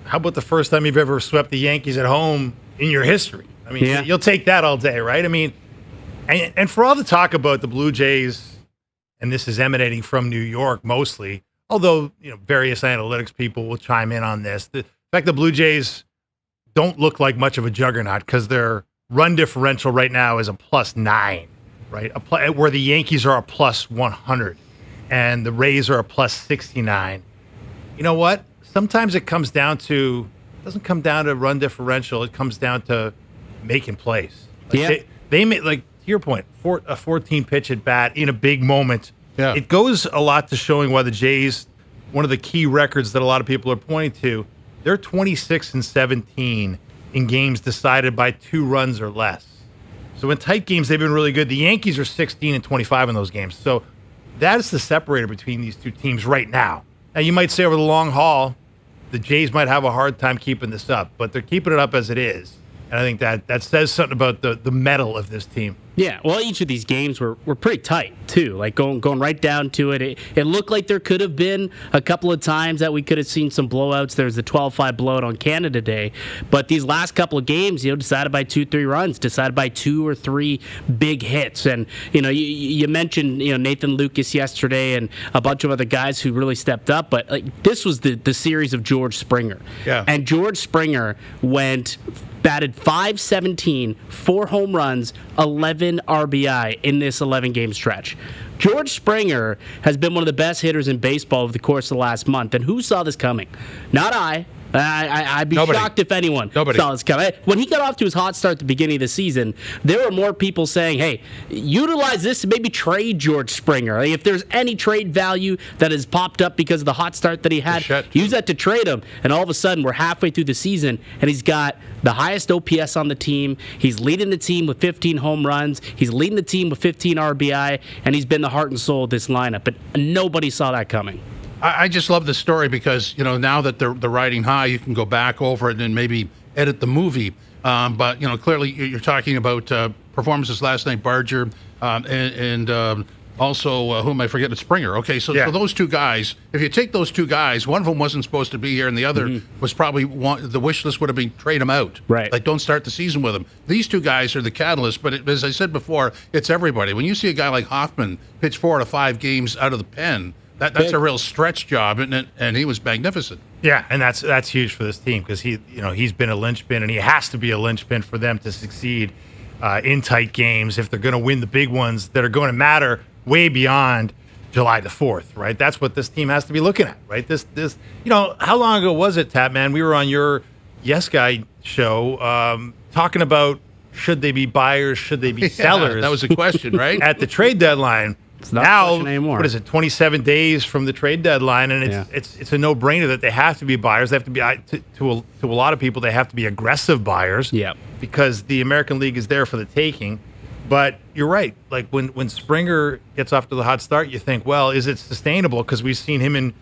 how about the first time you've ever swept the Yankees at home in your history? I mean, you'll take that all day, right? I mean, and for all the talk about the Blue Jays, and this is emanating from New York mostly, although various analytics people will chime in on this. The fact the Blue Jays don't look like much of a juggernaut because their run differential right now is a +9, right? Where the Yankees are a +100 and the Rays are a +69. You know what? Sometimes it doesn't come down to run differential. It comes down to making plays. They make, like, to your point, a 14 pitch at bat in a big moment. Yeah. It goes a lot to showing why the Jays, one of the key records that a lot of people are pointing to, they're 26-17 in games decided by 2 runs or less. So in tight games, they've been really good. The Yankees are 16-25 in those games. So that is the separator between these two teams right now. Now, you might say over the long haul, the Jays might have a hard time keeping this up, but they're keeping it up as it is. And I think that says something about the mettle of this team. Yeah, well, each of these games were pretty tight, too. Like, going right down to it. It looked like there could have been a couple of times that we could have seen some blowouts. There was the 12-5 blowout on Canada Day. But these last couple of games, decided by 2-3 runs, decided by 2 or 3 big hits. And, you mentioned, Nathan Lucas yesterday and a bunch of other guys who really stepped up. But, like, this was the series of George Springer. Yeah. And George Springer batted .517, 4 home runs, 11 RBI in this 11-game stretch. George Springer has been one of the best hitters in baseball over the course of the last month. And who saw this coming? Not I. I'd be shocked if anyone saw this coming. When he got off to his hot start at the beginning of the season, there were more people saying, hey, utilize this and maybe trade George Springer. Like, if there's any trade value that has popped up because of the hot start that he had, use that to trade him. And all of a sudden, we're halfway through the season, and he's got the highest OPS on the team. He's leading the team with 15 home runs. He's leading the team with 15 RBI, and he's been the heart and soul of this lineup. But nobody saw that coming. I just love this story because, now that they're riding high, you can go back over it and maybe edit the movie. But, clearly you're talking about performances last night, Barger, and also, who am I forgetting? Springer. Okay, so those two guys, if you take those two guys, one of them wasn't supposed to be here and the other was probably the wish list would have been trade them out. Right. Like, don't start the season with them. These two guys are the catalyst, but as I said before, it's everybody. When you see a guy like Hoffman pitch 4 out of 5 games out of the pen, that's a real stretch job, and he was magnificent. Yeah, and that's huge for this team because he's been a linchpin, and he has to be a linchpin for them to succeed in tight games if they're going to win the big ones that are going to matter way beyond July the 4th, right? That's what this team has to be looking at, right? This how long ago was it, Tap Man? We were on your Yes Guy show talking about should they be buyers, should they be sellers? That was a question, right? At the trade deadline. It's not a question anymore. What is it, 27 days from the trade deadline, and it's a no-brainer that they have to be buyers. They have to be, to a lot of people, they have to be aggressive buyers because the American League is there for the taking. But you're right. Like, when Springer gets off to the hot start, you think, well, is it sustainable? Because we've seen him in,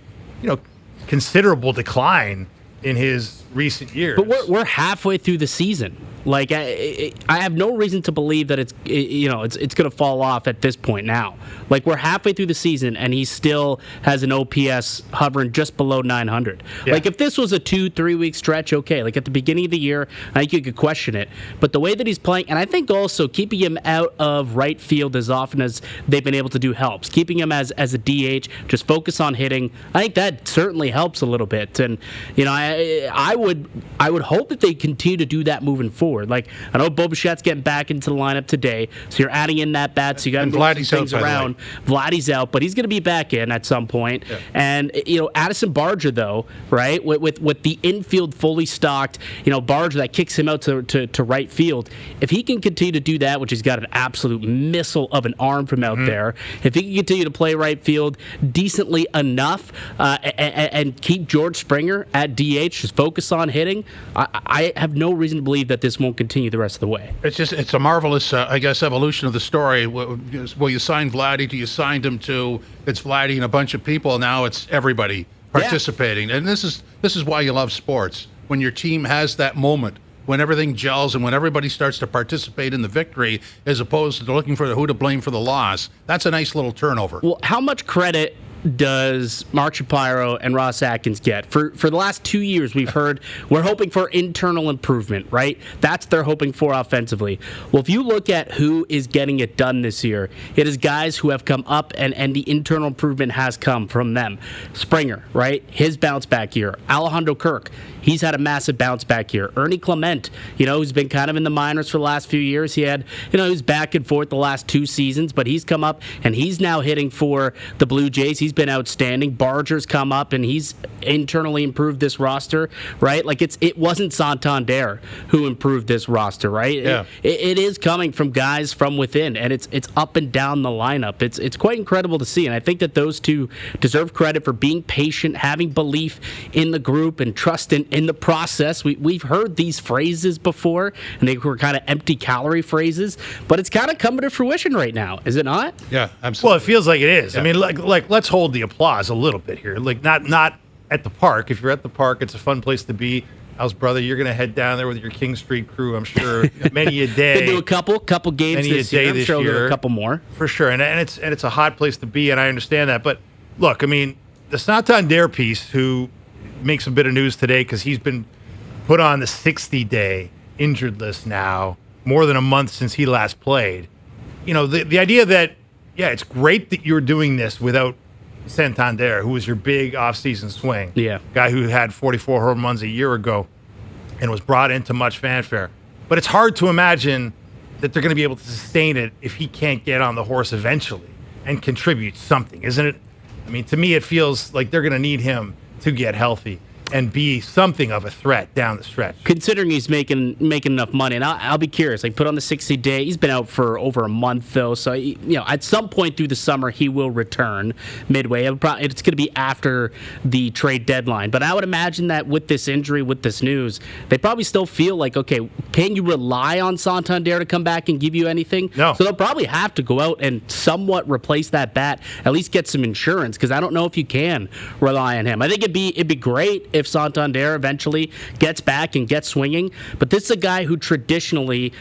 considerable decline in his recent years. But we're halfway through the season. Like, I have no reason to believe that it's going to fall off at this point now. Like, we're halfway through the season, and he still has an OPS hovering just below 900. Yeah. Like, if this was a 2-3 week stretch, okay. Like, at the beginning of the year, I think you could question it. But the way that he's playing, and I think also keeping him out of right field as often as they've been able to do helps. Keeping him as a DH, just focus on hitting, I think that certainly helps a little bit. And, I would hope that they continue to do that moving forward. Like, I know Bo Bichette's getting back into the lineup today, so you're adding in that bat, so you got to move some things around. Vladdy's out, but he's going to be back in at some point. Yeah. And, Addison Barger, though, right, with the infield fully stocked, Barger that kicks him out to right field, if he can continue to do that, which he's got an absolute missile of an arm from out there, if he can continue to play right field decently enough and keep George Springer at DH, just focus on hitting, I have no reason to believe that this won't continue the rest of the way. It's a marvelous, evolution of the story. Well, you signed Vladdy to you signed him to, it's Vladdy and a bunch of people. Now it's everybody participating. And this is why you love sports. When your team has that moment, when everything gels and when everybody starts to participate in the victory as opposed to looking for who to blame for the loss, that's a nice little turnover. Well, how much credit does Mark Shapiro and Ross Atkins get? For the last 2 years, we've heard we're hoping for internal improvement, right? That's they're hoping for offensively. Well, if you look at who is getting it done this year, it is guys who have come up and the internal improvement has come from them. Springer, right? His bounce back year. Alejandro Kirk, he's had a massive bounce back year. Ernie Clement, who's been kind of in the minors for the last few years. He had, he was back and forth the last 2 seasons, but he's come up and he's now hitting for the Blue Jays. He's been outstanding. Barger's come up and he's internally improved this roster, right? Like it wasn't Santander who improved this roster, right? Yeah. It is coming from guys from within, and it's up and down the lineup. It's quite incredible to see, and I think that those two deserve credit for being patient, having belief in the group, and trust in the process. We've heard these phrases before, and they were kind of empty calorie phrases, but it's kind of coming to fruition right now, is it not? Yeah, absolutely. Well, it feels like it is. Yeah. I mean, like let's hold the applause a little bit here. Like not at the park. If you're at the park, it's a fun place to be. How's brother? You're going to head down there with your King Street crew, I'm sure. Many a day. They do a couple games Many a this day year. I'm this sure year. they'll do a couple more. For sure, and it's a hot place to be, and I understand that. But look, I mean, the Santander piece, who makes a bit of news today because he's been put on the 60-day injured list now, more than a month since he last played. The idea that, yeah, it's great that you're doing this without Santander, who was your big offseason swing. Yeah. Guy who had 44 home runs a year ago and was brought into much fanfare. But it's hard to imagine that they're going to be able to sustain it if he can't get on the horse eventually and contribute something, isn't it? I mean, to me, it feels like they're going to need him to get healthy and be something of a threat down the stretch. Considering he's making enough money, and I'll be curious. Like, put on the 60-day. He's been out for over a month, though. So, at some point through the summer, he will return midway. It's going to be after the trade deadline. But I would imagine that with this injury, with this news, they probably still feel like, okay, can you rely on Santander to come back and give you anything? No. So they'll probably have to go out and somewhat replace that bat, at least get some insurance, because I don't know if you can rely on him. I think it'd be great if Santander eventually gets back and gets swinging, but this is a guy who traditionally,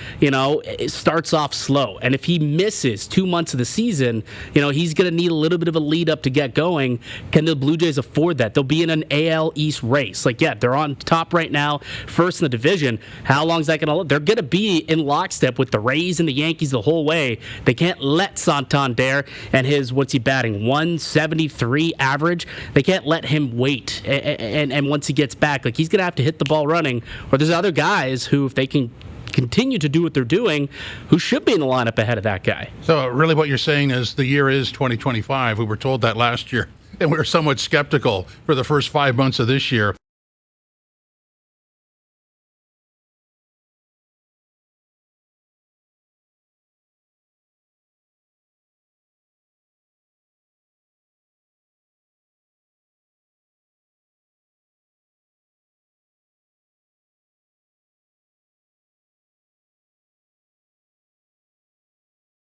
starts off slow, and if he misses 2 months of the season, he's going to need a little bit of a lead up to get going. Can the Blue Jays afford that? They'll be in an AL East race. They're on top right now, first in the division. How long is that going to? They're going to be in lockstep with the Rays and the Yankees the whole way. They can't let Santander and his, what's he batting, 173 average. They can't let him wait, and once he gets back, he's going to have to hit the ball running, or there's other guys who, if they can continue to do what they're doing, who should be in the lineup ahead of that guy. So really what you're saying is the year is 2025. We were told that last year, and we were somewhat skeptical for the first 5 months of this year.